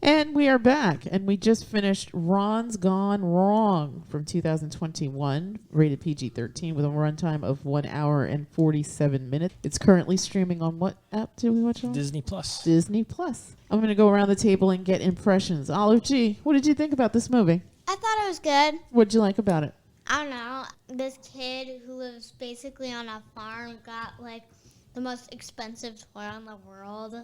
And we are back, and we just finished Ron's Gone Wrong from 2021, rated PG-13 with a runtime of 1 hour and 47 minutes. It's currently streaming on what app did we watch it on? Disney Plus. Disney Plus. I'm going to go around the table and get impressions. Olive G, what did you think about this movie? I thought it was good. What did you like about it? I don't know. This kid who lives basically on a farm got like the most expensive toy in the world.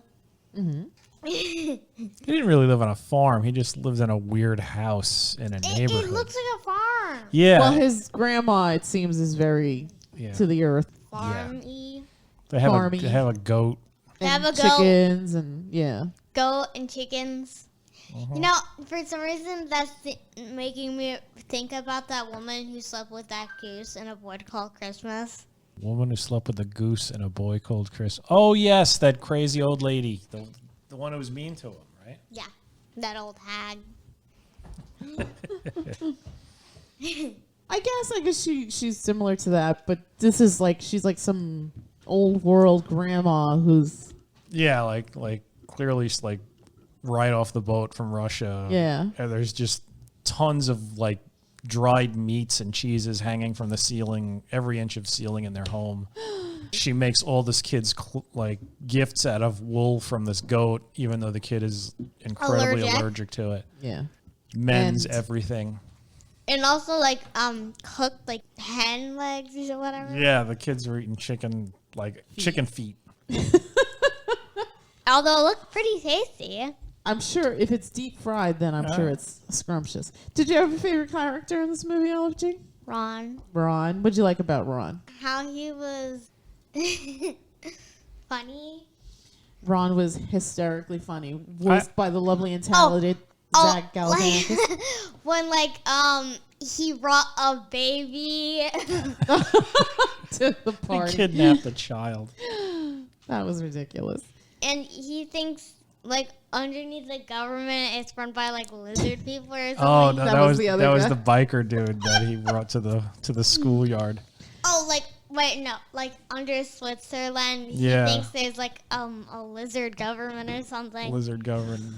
Mm-hmm. He didn't really live on a farm. He just lives in a weird house in a neighborhood. It looks like a farm. Yeah. Well, his grandma, it seems, is very to the earth. Farmy. They have a goat. They have a goat. Chickens and, Goat and chickens. You know, for some reason, that's making me think about that woman who slept with that goose in A Boy Called Christmas. Woman who slept with a goose and a boy called Chris. Oh, yes, that crazy old lady. The one who was mean to him, right? Yeah, that old hag. I guess she's similar to that, but this is like she's like some old world grandma who's like clearly like right off the boat from Russia. Yeah. And there's just tons of like dried meats and cheeses hanging from the ceiling, every inch of ceiling in their home. She makes all this kid's like gifts out of wool from this goat, even though the kid is incredibly allergic to it. Yeah. Mends everything. And also like cooked like hen legs or whatever. Yeah, the kids are eating chicken feet. Although it looked pretty tasty. I'm sure if it's deep fried, then I'm sure it's scrumptious. Did you have a favorite character in this movie, Olive G? Ron. What'd you like about Ron? How he was funny. Ron was hysterically funny, voiced by the lovely and talented Zach Galifianakis. Like, when he brought a baby to the party. He kidnapped a child. That was ridiculous. And he thinks like underneath the government it's run by like lizard people or something. Oh no, that was the other guy. was the biker dude that he brought to the schoolyard. Oh, like under Switzerland, he thinks there's like a lizard government or something. Lizard government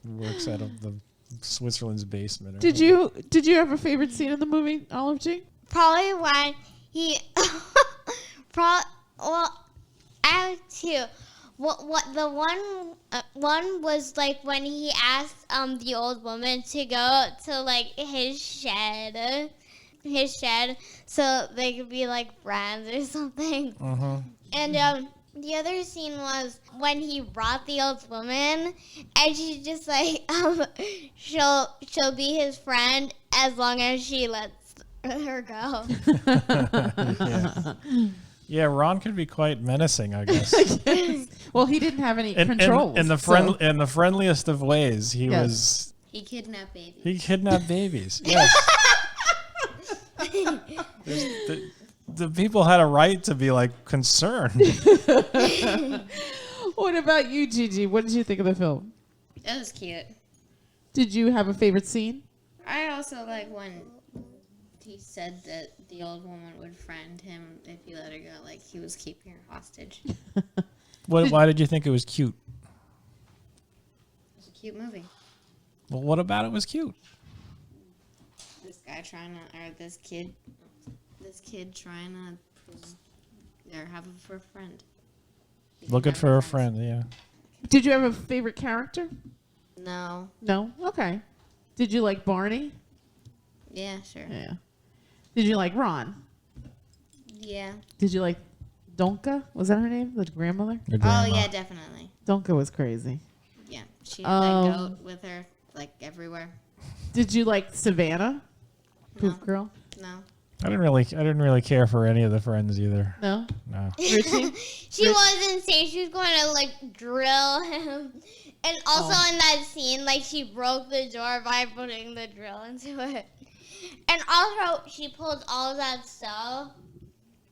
works out of the Switzerland's basement. Did you have a favorite scene in the movie, Olive G? Probably when he I have two. What the one was like when he asked the old woman to go to like his shed so they could be like friends or something. And the other scene was when he brought the old woman, and she just like she'll be his friend as long as she lets her go. Yeah, Ron could be quite menacing, I guess. Well, he didn't have any controls. In the friendliest of ways, he kidnapped babies. He kidnapped babies. Yes. The people had a right to be like concerned. What about you, Gigi? What did you think of the film? It was cute. Did you have a favorite scene? I also like when he said that the old woman would friend him if he let her go, like he was keeping her hostage. Why did you think it was cute? It was a cute movie. Well, what about it was cute? This kid trying to have her for a friend. Looking for a friend, yeah. Did you have a favorite character? No. No? Okay. Did you like Barney? Yeah, sure. Yeah. Did you like Ron? Yeah. Did you like Donka? Was that her name? The grandmother? Oh, yeah, definitely. Donka was crazy. Yeah. She had that goat with her, like, everywhere. Did you like Savannah? Poof Girl? No. I didn't really care for any of the friends either. No? No. Richie? She was insane. She was going to, like, drill him. And also in that scene, like, she broke the door by putting the drill into it. And also, she pulled all of that stuff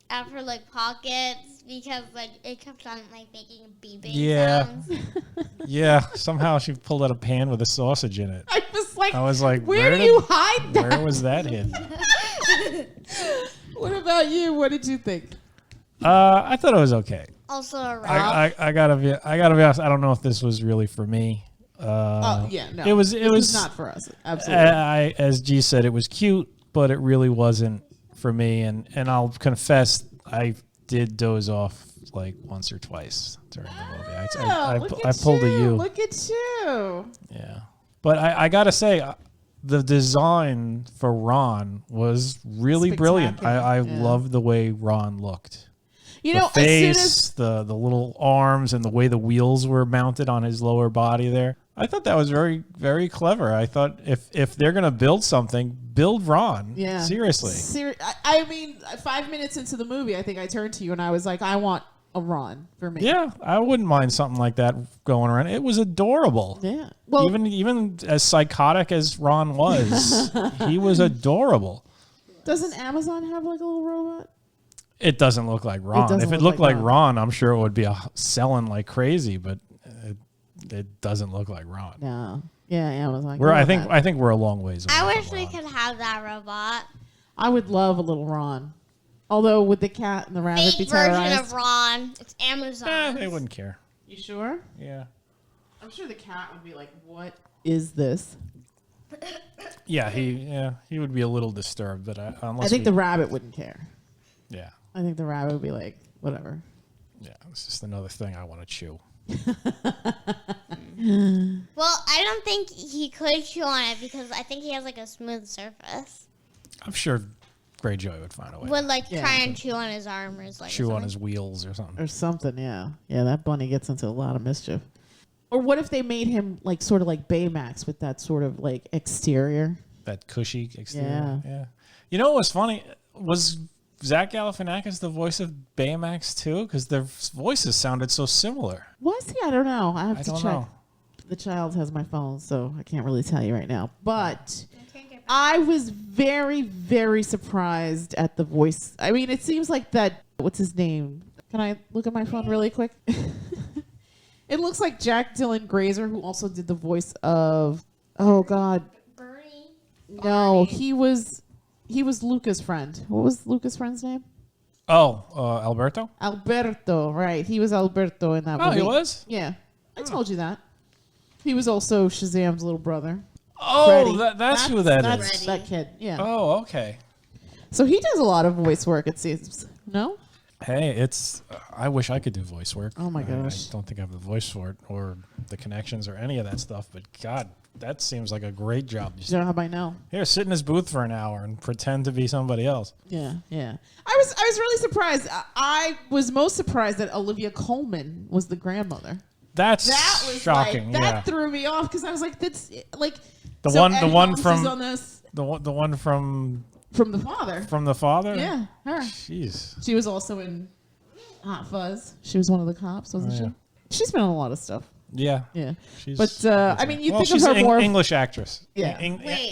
out of her, like, pockets because, like, it kept on, like, making beeping sounds. Yeah. Somehow she pulled out a pan with a sausage in it. I was like, where do you hide that? Where was that hidden? What about you? What did you think? I thought it was okay. Also a rock. I gotta be honest. I don't know if this was really for me. Yeah, no. It was This is not for us. Absolutely. As G said, it was cute, but it really wasn't for me. And I'll confess, I did doze off like once or twice during the movie. I pulled a U. Look at you. Yeah, but I gotta say, the design for Ron was really brilliant. I loved the way Ron looked. You the know, face, as soon as the little arms, and the way the wheels were mounted on his lower body there. I thought that was very, very clever. I thought if they're gonna build something, build Ron. Yeah. Seriously. I mean, 5 minutes into the movie, I think I turned to you and I was like, I want a Ron for me. Yeah, I wouldn't mind something like that going around. It was adorable. Yeah. Well, even as psychotic as Ron was, he was adorable. doesn't Amazon have like a little robot? It doesn't look like Ron. doesn't If it look looked like like Ron, I'm sure it would be selling like crazy, but it doesn't look like Ron. No. Yeah, Amazon. I think we're a long ways away. I wish from we Ron. could have that robot. I would love a little Ron. Although would the cat and the rabbit be Fake version terrorized? of Ron. It's Amazon. They wouldn't care. You sure? Yeah. I'm sure the cat would be like, "What is this?" Yeah, he would be a little disturbed, but unless I think the rabbit wouldn't care. yeah. I think the rabbit would be like, "Whatever." Yeah, it's just another thing I want to chew. Well, I don't think he could chew on it because I think he has like a smooth surface. I'm sure Greyjoy would find a way. Would like Yeah. try and chew on his arm or his leg. Chew on his wheels or something. Or something, yeah. Yeah, that bunny gets into a lot of mischief. Or what if they made him like sort of like Baymax with that sort of like exterior? That cushy exterior. Yeah. Yeah. You know what was funny? Was Zach Galifianakis the voice of Baymax too? Because their voices sounded so similar. Was he? I don't know. I have I to don't check. know. The child has my phone, so I can't really tell you right now. But I was very, very surprised at the voice. I mean, it seems like that. What's his name? Can I look at my phone really quick? It looks like Jack Dylan Grazer, who also did the voice of. Oh God, Bernie. no, he was Luca's friend. What was Luca's friend's name? Oh, Alberto? Alberto, right? He was Alberto in that Oh, movie. he was? Yeah, I told you that. He was also Shazam's little brother. Oh, Freddie. that's who that That's is. that kid. Yeah. Oh, okay. So he does a lot of voice work, it seems. No? Hey, it's. I wish I could do voice work. Oh, my gosh. I don't think I have the voice for it or the connections or any of that stuff. But God, that seems like a great job. You don't know how I know. Here, sit in his booth for an hour and pretend to be somebody else. Yeah, yeah. I was really surprised. I was most surprised that Olivia Colman was the grandmother. That's That was shocking. like, yeah, that threw me off because I was like, that's like The so one- the Ed one Helms from- is on this the one from from the father. the father. Yeah, her. Jeez. She was also in Hot Fuzz. She was one of the cops, wasn't Oh, she? yeah. She's been in a lot of stuff. Yeah. Yeah. She's, But I mean, you well, think of she's her an more. English actress. Yeah. Wait.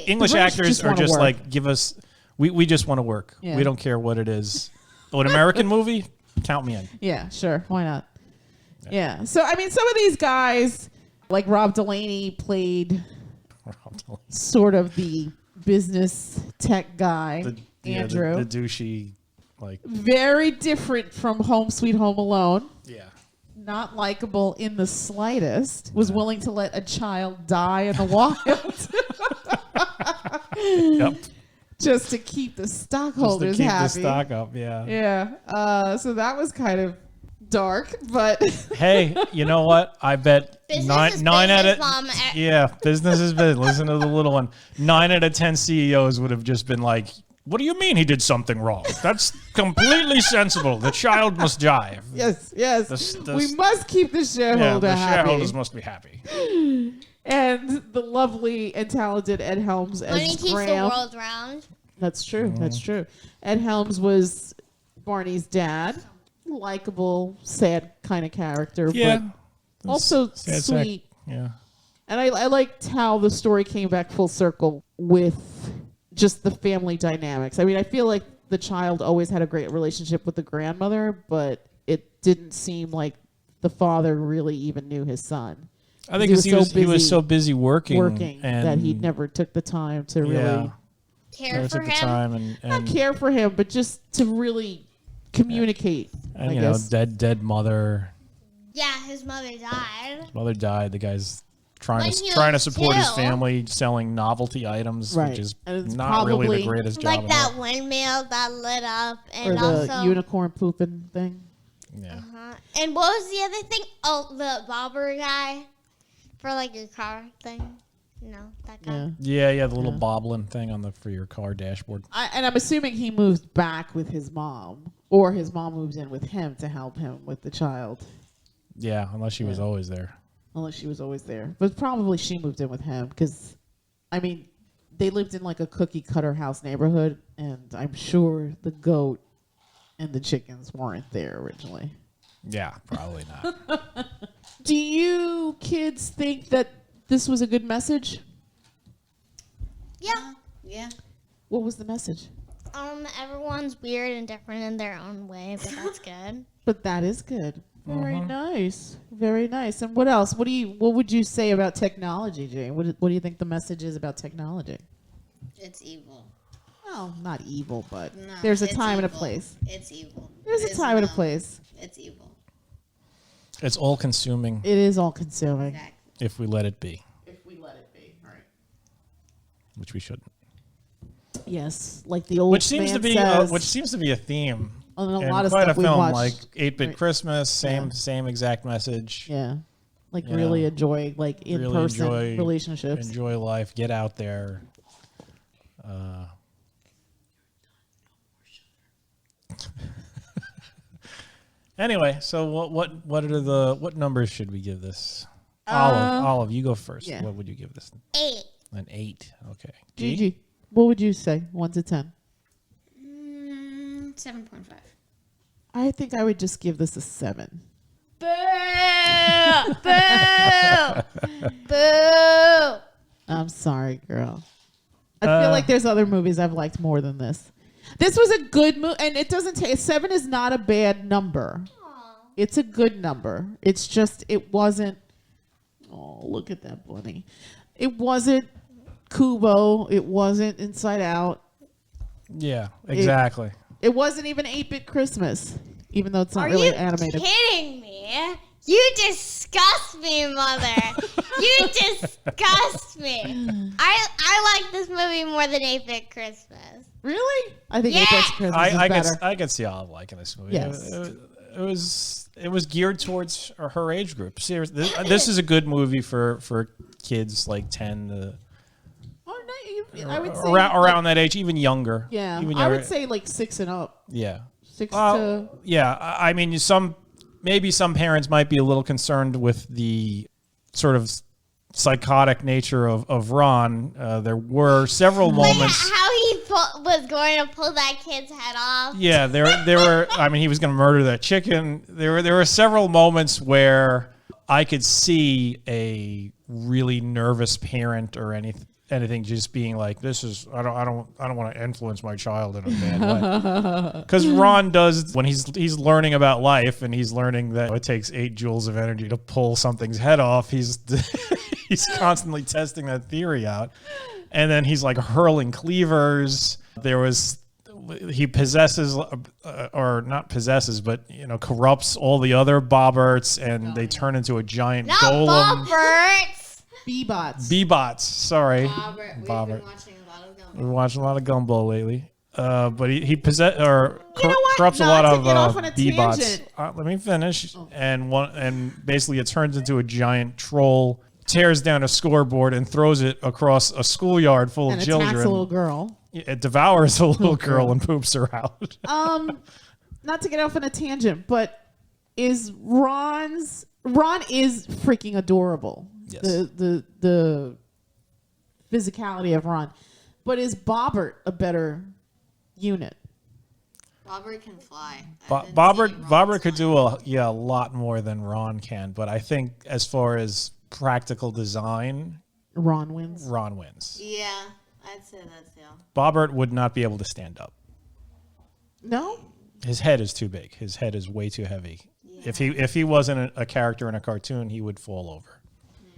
English The British actors just are wanna just work. like give us. We just want to work. Yeah. We don't care what it is. Oh, an American movie? Count me in. Yeah, sure. Why not? Yeah. So, I mean, some of these guys, like Rob Delaney, played sort of the business tech guy, Andrew. The douchey, like. Very different from Home Sweet Home Alone. Yeah. Not likable in the slightest. Was willing to let a child die in the wild Yep. just to keep the stockholders Just to keep happy. the stock up. Yeah. Yeah. So that was kind of dark, but Hey, you know what? I bet Business is nine out business, of Mom. yeah, business is business. Listen to the little one. 9 out of 10 CEOs would have just been like, "What do you mean he did something wrong? That's completely sensible. The child must jive. yes, The- we must keep the Yeah, shareholder the happy. shareholders must be happy." And the lovely and talented Ed Helms as Money keeps the Graham. world round. That's true. That's true. Ed Helms was Barney's dad. Likable, sad kind of character, Yeah. but also Sad sack. sweet. Yeah. And I liked how the story came back full circle with just the family dynamics. I mean, I feel like the child always had a great relationship with the grandmother, but it didn't seem like the father really even knew his son. I think He was he was so busy working and that he never took the time to really yeah, Care never for took the him. time not and care for him, but just to really communicate. I you guess. know, dead mother. Yeah, his mother died. Mother died. The guy's trying When to he trying to was support his 2. family, selling novelty items, Right. which is And it's not really the probably- greatest job. Like in that the world. windmill that lit up, Or and the also. unicorn pooping thing. Yeah. And what was the other thing? Oh, the bobber guy for like your car thing. No, that guy. Yeah. Yeah, the little Yeah. boblin thing on for your car dashboard. And I'm assuming he moves back with his mom, or his mom moves in with him to help him with the child, Yeah, unless she was always there. unless she was always there. But probably she moved in with him because, I mean, they lived in like a cookie cutter house neighborhood, and I'm sure the goat and the chickens weren't there originally. Yeah, probably not. Do you kids think that this was a good message? Yeah. Yeah. What was the message? Everyone's weird and different in their own way, but that's good. But that is good. Very nice. Very nice. And what else? What would you say about technology, Jane? What do you think the message is about technology? It's evil. Well, not evil, but No, there's a it's time and a evil. place. It's evil. There's a time and a place. It's evil. It's all consuming It is all consuming. Exactly. if we let it be, If we let it be, right? which we shouldn't. Yes, like the old Which seems man to be says, a theme on a in lot of quite stuff a we film, watch. like 8-Bit Right. Christmas, same exact message. Yeah, like Yeah. really enjoy like in Really person enjoy relationships. Enjoy life. Get out there. Anyway, so what numbers should we give this? Olive, you go first. yeah. What would you give this? 8. An 8. Okay. Gigi, what would you say? 1 to 10. 7.5. I think I would just give this a 7. Boo! Boo! Boo! I'm sorry, girl. I feel like there's other movies I've liked more than this. This was a good movie, and it doesn't take 7 is not a bad number. It's a good number. It's just it wasn't. Oh, look at that bunny! It wasn't Kubo. It wasn't Inside Out. Yeah, exactly. It wasn't even 8-Bit Christmas, even though it's not Are really you animated. kidding me? You disgust me, mother. You disgust me. I like this movie more than 8-Bit Christmas. Really? I think Yeah. 8-Bit Christmas is better. I could see Olive liking this movie. Yes. It was geared towards her age group. Seriously, this is a good movie for kids like 10 to Oh, no, I would say around that age, even younger. Yeah, even I younger. would say like 6 and up. Yeah. 6 Well, to. yeah. I mean, maybe some parents might be a little concerned with the sort of psychotic nature of Ron. There were several moments. How he was going to pull that kid's head off. Yeah, there were. I mean, he was going to murder that chicken. There were several moments where I could see a really nervous parent or anything just being like, "This is I don't want to influence my child in a bad way." Because Ron does when he's learning about life and he's learning that it takes 8 joules of energy to pull something's head off. He's he's constantly testing that theory out, and then he's like hurling cleavers. He possesses, or not possesses, but corrupts all the other Bobberts, and they turn into a giant Not golem. Bobberts. B-bots. B-bots, sorry. Robert, we've Bobbert. been watching a lot of We're Gumball. watching a lot of Gumball lately. But he what? corrupts a Not lot to get off on a of B-bots. tangent. Let me finish. And basically it turns into a giant troll, tears down a scoreboard and throws it across a schoolyard full And of attacks children. a little girl. It devours a little girl and poops her out. Not to get off on a tangent, but Ron is freaking adorable. Yes. The physicality of Ron. But is Bobbert a better unit? Robert can fly. Bobbert could do a lot more than Ron can, but I think as far as practical design, Ron wins. Ron wins. Yeah, I'd say that's yeah. Bobbert would not be able to stand up. No? His head is too big. His head is way too heavy. If he wasn't a character in a cartoon, he would fall over.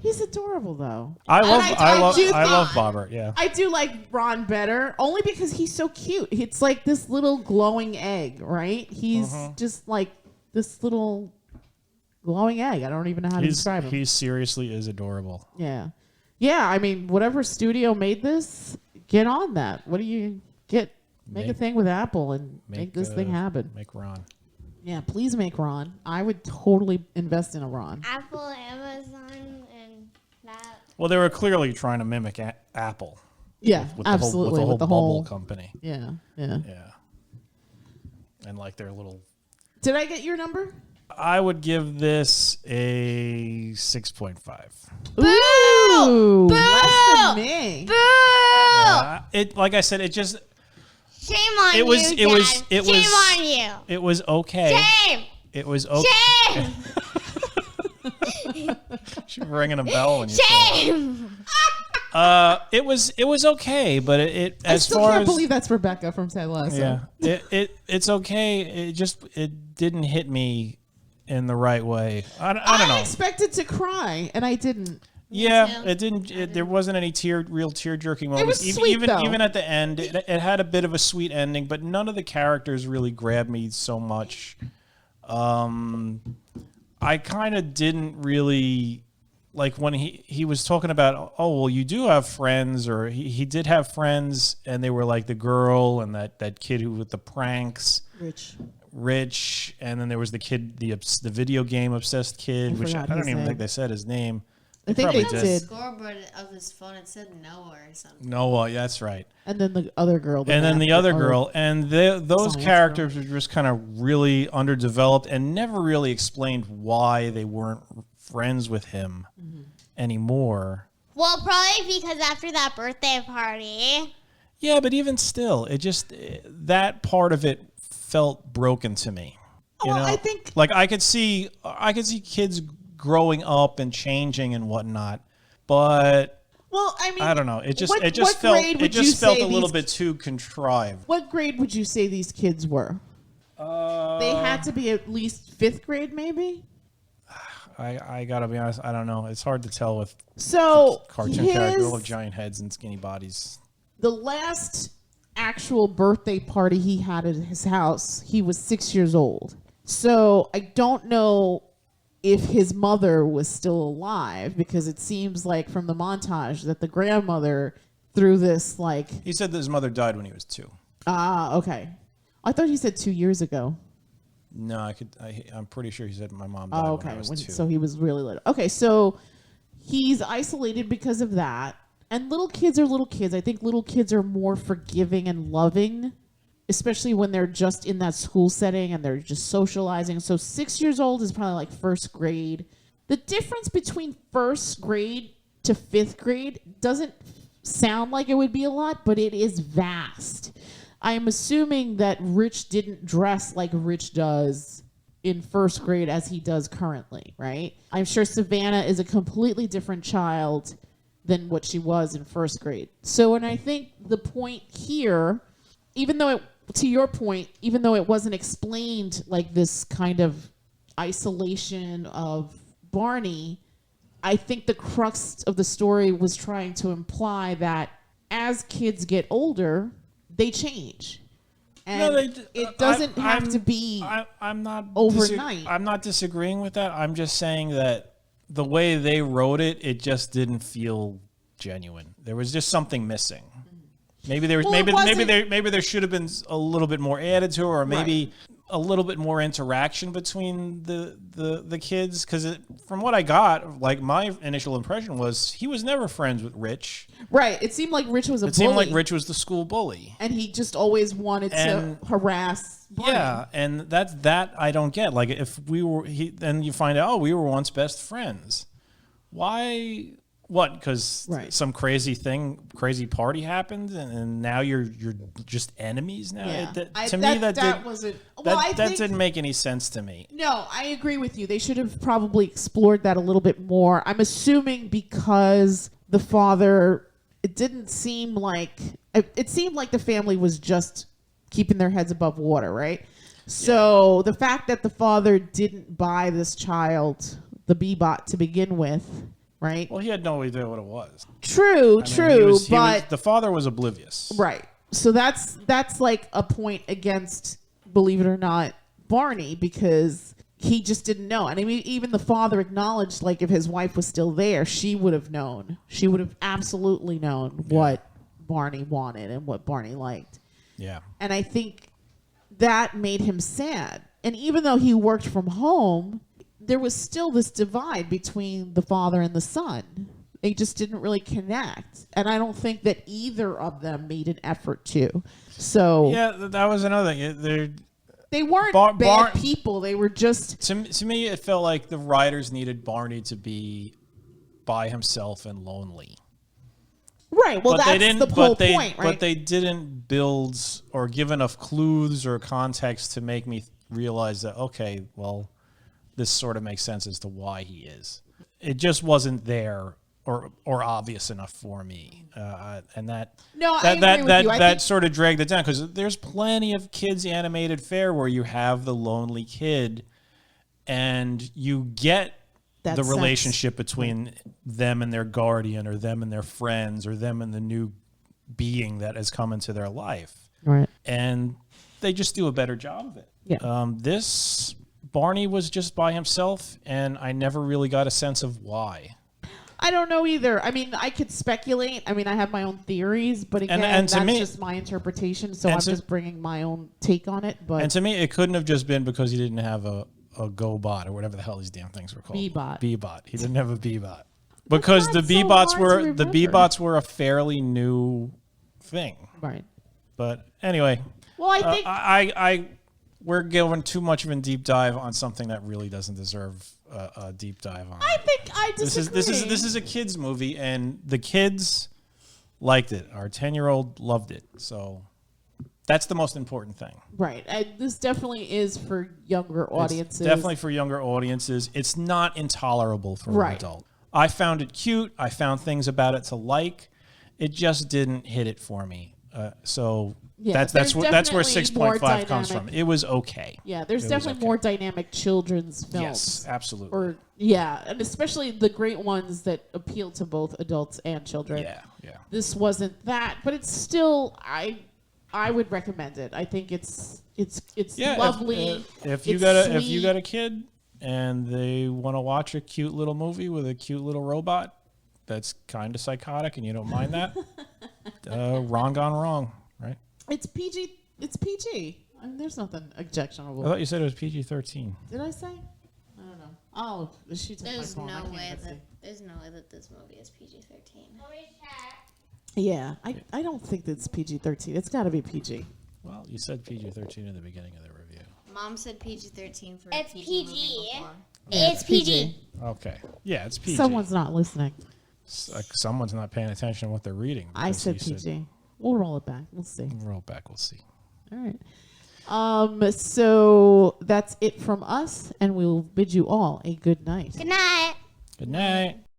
He's adorable though. I love do Bobbert. Yeah. I do like Ron better, only because he's so cute. It's like this little glowing egg, right? He's just like this little glowing egg. I don't even know how to describe him. He seriously is adorable. Yeah. Yeah, I mean, whatever studio made this, get on that. What do you get? Make a thing with Apple and make this thing happen. Make Ron. Yeah, please make Ron. I would totally invest in a Ron. Apple, Amazon, and that. Well, they were clearly trying to mimic Apple. Yeah, with absolutely. with the whole bubble company. Yeah. Yeah. And like their little. Did I get your number? I would give this a 6.5. Ooh, Boo! less than me. Boo! It like I said, it just Shame on it was you, it was Dad. it Shame was on you. it was okay. Shame. It was okay. Shame. She's ringing a bell when you say it. Shame. It was okay, but it I as still far can't as believe that's Rebecca from Ted Lasso. yeah, it's okay. It didn't hit me in the right way. I don't know. I expected to cry, and I didn't. Yeah, it didn't. There wasn't any real tear jerking moments. was sweet, though. Even at the end, it had a bit of a sweet ending, but none of the characters really grabbed me so much. I kind of didn't really like when he was talking about, oh well, you do have friends, or he did have friends, and they were like the girl and that kid who with the pranks. Rich, and then there was the kid, the video game obsessed kid, which I don't even think they said his name. I think they probably did. Scoreboard of his phone, it said Noah or something. Noah, yeah, that's right. And then the other girl. And those Science characters were just kind of really underdeveloped and never really explained why they weren't friends with him anymore. Well, probably because after that birthday party. Yeah, but even still, that part of it felt broken to me. You Well, know? I think like I could see kids growing up and changing and whatnot, but well, I mean, I don't know. It just what felt grade would you a little say bit too contrived. What grade would you say these kids were? They had to be at least 5th grade, maybe. I gotta be honest. I don't know. It's hard to tell with cartoon characters with giant heads and skinny bodies. The last actual birthday party he had at his house, he was 6 years old. So I don't know if his mother was still alive, because it seems like from the montage that the grandmother threw this like... He said that his mother died when he was 2. Okay. I thought he said 2 years ago. No, I'm pretty sure he said my mom died when I was 2. So he was really little. Okay, so he's isolated because of that. And little kids are little kids. I think little kids are more forgiving and loving, especially when they're just in that school setting and they're just socializing. So 6 years old is probably like 1st grade. The difference between 1st grade to 5th grade doesn't sound like it would be a lot, but it is vast. I am assuming that Rich didn't dress like Rich does in 1st grade as he does currently, right? I'm sure Savannah is a completely different child than what she was in 1st grade. So, and I think the point here, even though to your point, even though it wasn't explained like this kind of isolation of Barney, I think the crux of the story was trying to imply that as kids get older, they change. And it doesn't have to be I'm not overnight. I'm not disagreeing with that. I'm just saying that the way they wrote it, it just didn't feel genuine. There was just something missing. Maybe there was maybe there should have been a little bit more added to it, or maybe a little bit more interaction between the kids, because from what I got, like my initial impression was he was never friends with Rich. Right. It seemed like Rich was a bully. It seemed like Rich was the school bully. And he just always wanted to harass Barney. Yeah, and that I don't get. Like if we were then you find out, oh, we were once best friends. Why? What? Because some crazy party happened, and now you're just enemies now. Yeah. That didn't make any sense to me. No, I agree with you. They should have probably explored that a little bit more. I'm assuming because the father, it seemed like the family was just keeping their heads above water, right? Yeah. So the fact that the father didn't buy this child the Bebot to begin with. Right. Well, he had no idea what it was. True. But the father was oblivious. Right. So that's like a point against, believe it or not, Barney, because he just didn't know. And I mean, even the father acknowledged, like, if his wife was still there, she would have known. She would have absolutely known what Barney wanted and what Barney liked. Yeah. And I think that made him sad. And even though he worked from home, there was still this divide between the father and the son. They just didn't really connect. And I don't think that either of them made an effort to. So Yeah, that was another thing. they weren't bad people. They were just... To me, it felt like the writers needed Barney to be by himself and lonely. Right. Well, that's the whole point, right? But they didn't build or give enough clues or context to make me realize that, okay, well, this sort of makes sense as to why he is. It just wasn't there or obvious enough for me, and I agree with you. That sort of dragged it down, because there's plenty of kids animated fare where you have the lonely kid, and you get the relationship between them and their guardian, or them and their friends, or them and the new being that has come into their life, right? And they just do a better job of it. Yeah. This Barney was just by himself, and I never really got a sense of why. I don't know either. I mean, I could speculate. I mean, I have my own theories, but again, and that's me, just my interpretation. So I'm just bringing my own take on it. But and to me, it couldn't have just been because he didn't have a GoBot or whatever the hell these damn things were called. Bebot. He didn't have a Bebot because the Bebots were a fairly new thing. Right. But anyway, well, I think we're giving too much of a deep dive on something that really doesn't deserve a deep dive on. I think I disagree. This is a kids movie, and the kids liked it. Our 10-year-old loved it, so that's the most important thing. Right. This definitely is for younger audiences. It's definitely for younger audiences. It's not intolerable for an adult. I found it cute. I found things about it to like. It just didn't hit it for me. So that's where 6.5 comes from. It was okay. Yeah, there's definitely more dynamic children's films. Yes, absolutely. And especially the great ones that appeal to both adults and children. Yeah. This wasn't that, but it's still I would recommend it. I think it's lovely. If you got a kid and they want to watch a cute little movie with a cute little robot that's kind of psychotic and you don't mind that, wrong gone wrong, right? It's PG. It's PG. I mean, there's nothing objectionable. I thought you said it was PG-13. Did I say? I don't know. Oh, she took there's my phone. There's no way that this movie is PG-13. Yeah, I don't think it's PG-13. It's got to be PG. Well, you said PG-13 in the beginning of the review. Mom said PG-13 for it's a PG. PG. Yeah, it's PG. Okay. Yeah, it's PG. Someone's not listening. Someone's not paying attention to what they're reading. I said PG. We'll roll it back. We'll see. Roll it back. We'll see. All right. So that's it from us, and we'll bid you all a good night. Good night. Good night.